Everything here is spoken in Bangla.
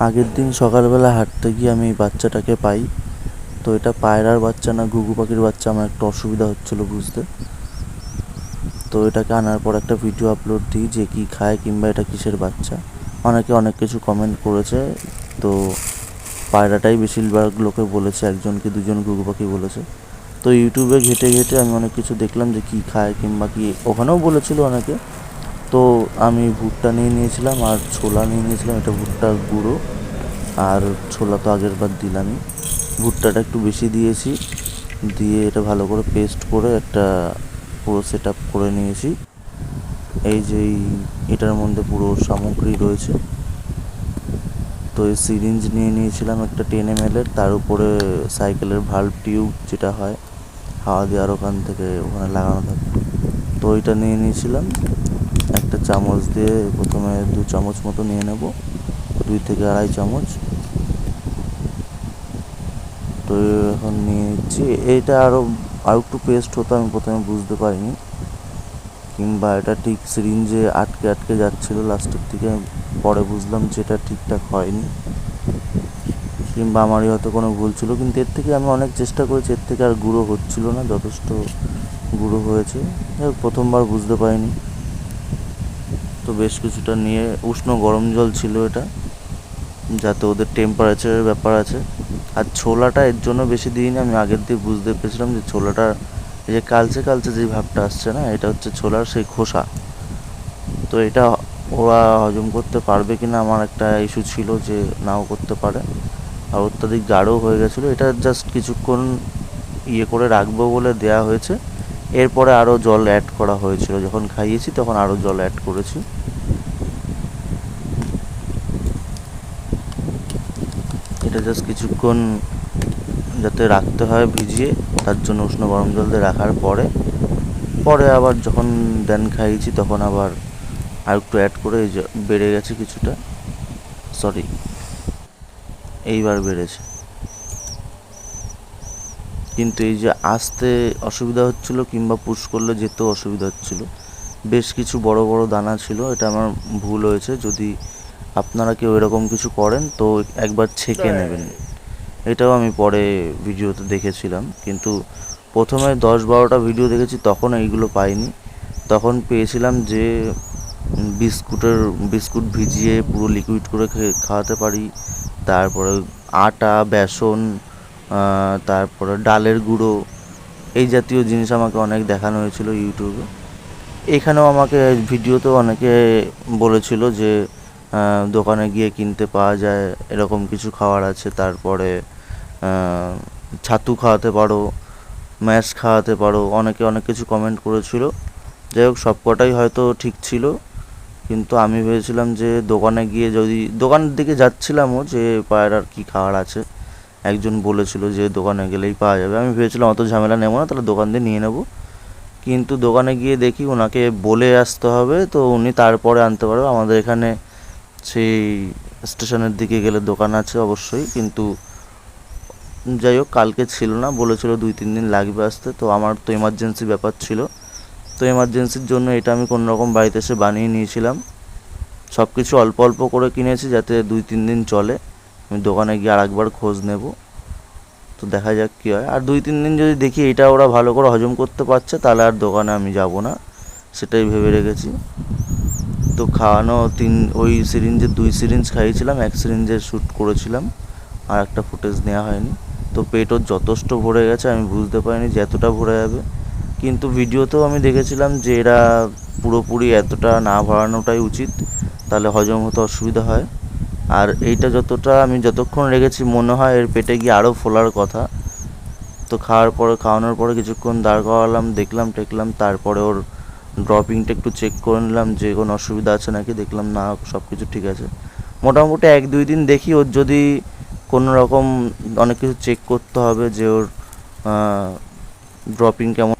আগের দিন সকালবেলা হাঁটতে গিয়ে আমি এই বাচ্চাটাকে পাই। তো এটা পায়রার বাচ্চা না ঘুঘু পাখির বাচ্চা, আমার একটু অসুবিধা হচ্ছিলো বুঝতে। তো এটাকে আনার পর একটা ভিডিও আপলোড দিই যে কী খায় কিংবা এটা কিসের বাচ্চা। অনেকে অনেক কিছু কমেন্ট করেছে। তো পায়রাটাই বেশিরভাগ লোকে বলেছে, একজন কি দুজন ঘুঘু পাখি বলেছে। তো ইউটিউবে ঘেটে ঘেটে আমি অনেক কিছু দেখলাম যে কী খায় কিংবা কী, ওখানেও বলেছিল অনেকে। তো আমি ভুট্টা নিয়ে নিয়েছিলাম আর ছোলা নিয়ে নিয়েছিলাম। এটা ভুট্টার গুঁড়ো, আর ছোলা তো আগের বার দিলামই। ভুট্টাটা একটু বেশি দিয়েছি, দিয়ে এটা ভালো করে পেস্ট করে একটা পুরো সেট আপ করে নিয়েছি। এই যে এটার মধ্যে পুরো সামগ্রী রয়েছে। তো এই সিরিঞ্জ নিয়ে নিয়েছিলাম একটা 10 ml এর, তার উপরে সাইকেলের ভাল্ব টিউব যেটা হয় হাওয়া দেওয়ার ওখান থেকে ওখানে লাগানো থাকে, তো ওইটা নিয়ে নিয়েছিলাম। একটা চামচ দিয়ে প্রথমে 2 চামচ মতো নিয়ে নেব, 2 থেকে আড়াই চামচ। তো এখন নিয়ে নিচ্ছি। এইটা আরও একটু পেস্ট হতো, আমি প্রথমে বুঝতে পারিনি, কিংবা এটা ঠিক সিরিঞ্জে আটকে আটকে যাচ্ছিলো লাস্টের দিকে। পরে বুঝলাম যে এটা ঠিকঠাক হয়নি, কিংবা আমারই হয়তো কোনো ভুল ছিল। কিন্তু এর থেকে আমি অনেক চেষ্টা করেছি, এর থেকে আর গুঁড়ো হচ্ছিল না, যথেষ্ট গুঁড়ো হয়েছে। প্রথমবার বুঝতে পারিনি। তো বেশ কিছুটা নিয়ে উষ্ণ গরম জল ছিল এটা, যাতে ওদের টেম্পারেচারের ব্যাপার আছে। আর ছোলাটা এর জন্য বেশি দিইনি, আমি আগের দিয়ে বুঝতে পেরেছিলাম যে ছোলাটা এই যে কালচে কালচে যে ভাবটা আসছে না, এটা হচ্ছে ছোলার সেই খোসা। তো এটা ওরা হজম করতে পারবে কি না আমার একটা ইস্যু ছিল, যে নাও করতে পারে। আর অত্যাধিক গাঢ়ও হয়ে গেছিলো। এটা জাস্ট কিছুক্ষণ ইয়ে করে রাখবো বলে দেয়া হয়েছে। এরপরে আরও জল অ্যাড করা হয়েছিল, যখন খাইয়েছি তখন আরও জল অ্যাড করেছি। এটা জাস্ট কিছুক্ষণ যাতে রাখতে হয় ভিজিয়ে, তার জন্য উষ্ণ গরম জল দিয়ে রাখার পরে আবার যখন দেন খাইয়েছি তখন আবার আর একটু অ্যাড করে বেড়ে গেছে কিছুটা, সরি এইবার বেড়েছে। কিন্তু এই যে আসতে অসুবিধা হচ্ছিলো কিংবা পুশ করলে যেতেও অসুবিধা হচ্ছিলো, বেশ কিছু বড় বড় দানা ছিল। এটা আমার ভুল হয়েছে, যদি আপনারা কেউ এরকম কিছু করেন তো একবার ছেঁকে নেবেন। এটাও আমি পরে ভিডিওতে দেখেছিলাম, কিন্তু প্রথমে 10-12টা ভিডিও দেখেছি তখন এইগুলো পাইনি। তখন পেয়েছিলাম যে বিস্কুট ভিজিয়ে পুরো লিকুইড করে খাওয়াতে পারি, তারপরে আটা, বেসন, তারপরে ডালের গুঁড়ো, এই জাতীয় জিনিস আমাকে অনেক দেখানো হয়েছিল ইউটিউবে। এখানেও আমাকে ভিডিওতেও অনেকে বলেছিল যে দোকানে গিয়ে কিনতে পাওয়া যায়, এরকম কিছু খাবার আছে। তারপরে ছাতু খাওয়াতে পারো, ম্যাশ খাওয়াতে পারো, অনেকে অনেক কিছু কমেন্ট করেছিল। যাই হোক, সব কটাই হয়তো ঠিক ছিল, কিন্তু আমি ভেবেছিলাম যে দোকানে গিয়ে, যদি দোকানের দিকে যাচ্ছিলামও যে পায়রার কী খাবার আছে, একজন বলেছিল যে দোকানে গেলেই পাওয়া যাবে। আমি ভেবেছিলাম অত ঝামেলা নেবো না, তাহলে দোকান দিয়ে নিয়ে নেবো। কিন্তু দোকানে গিয়ে দেখি ওনাকে বলে আসতে হবে, তো উনি তারপরে আনতে পারবে। আমাদের এখানে সেই স্টেশনের দিকে গেলে দোকান আছে অবশ্যই, কিন্তু যাই হোক কালকে ছিল না, বলেছিল 2-3 দিন লাগবে আসতে। তো আমার তো এমার্জেন্সি ব্যাপার ছিল, তো এমার্জেন্সির জন্য এটা আমি কোনো রকম বাড়িতে এসে বানিয়ে নিয়েছিলাম। সব কিছু অল্প অল্প করে কিনেছি যাতে 2-3 দিন চলে। আমি দোকানে গিয়ে আরেকবার খোঁজ নেব, তো দেখা যাক কী হয়। আর 2-3 দিন যদি দেখি এটা ওরা ভালো করে হজম করতে পারছে, তাহলে আর দোকানে আমি যাব না, সেটাই ভেবে রেখেছি। তো খাওয়ানো ওই সিরিঞ্জের 2 সিরিঞ্জ খাইয়েছিলাম, 1 সিরিঞ্জের শ্যুট করেছিলাম, আর একটা ফুটেজ নেওয়া হয়নি। তো পেটও যথেষ্ট ভরে গেছে, আমি বুঝতে পারিনি যে এতটা ভরে যাবে। কিন্তু ভিডিওতেও আমি দেখেছিলাম যে এরা পুরোপুরি এতটা না ভরানোটাই উচিত, তাহলে হজম হতে অসুবিধা হয়। আর এইটা আমি যতক্ষণ রেখেছি মনে হয় এর পেটে গিয়ে আরও ফোলার কথা। তো খাওয়ানোর পরে কিছুক্ষণ দাঁড় করালাম, দেখলাম টেকলাম, তারপরে ওর ড্রপিংটা একটু চেক করে নিলাম যে কোনো অসুবিধা আছে নাকি। দেখলাম না, সব কিছু ঠিক আছে। মোটামুটি 1-2 দিন দেখি, ওর যদি কোনো রকম অনেক কিছু চেক করতে হবে যে ওর ড্রপিং কেমন